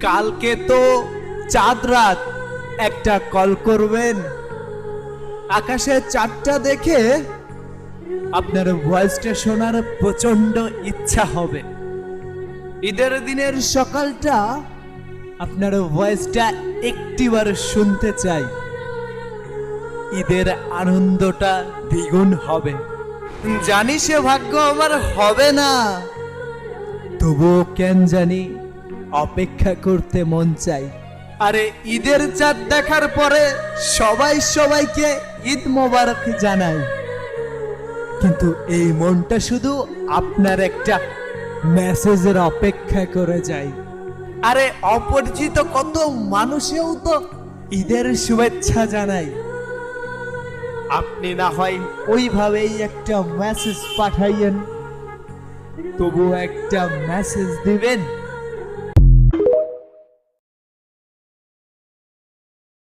কালকে তো চাঁদ রাত, একটা কল করবেন। আকাশে চাঁদটা দেখে আপনার ভয়েসটা শোনার প্রচন্ড ইচ্ছা হবে। ঈদের দিনের সকালটা আপনার ভয়েসটা একটিবার শুনতে চাই। ঈদের আনন্দটা দ্বিগুণ হবে। জানি সে ভাগ্য আমার হবে না, তবুও কেন জানি অপেক্ষা করতে মন চাই। আরে ঈদের চাঁদ দেখার পরে সবাই সবাইকে ঈদ মোবারক জানায়, কিন্তু এই মনটা শুধু আপনার একটা মেসেজের অপেক্ষা করে যায়। আরে অপরিচিত কত মানুষেও তো ঈদের শুভেচ্ছা জানায়। আপনি না হয় ওইভাবেই একটা মেসেজ পাঠাইয়েন, তবু একটা মেসেজ দিবেন।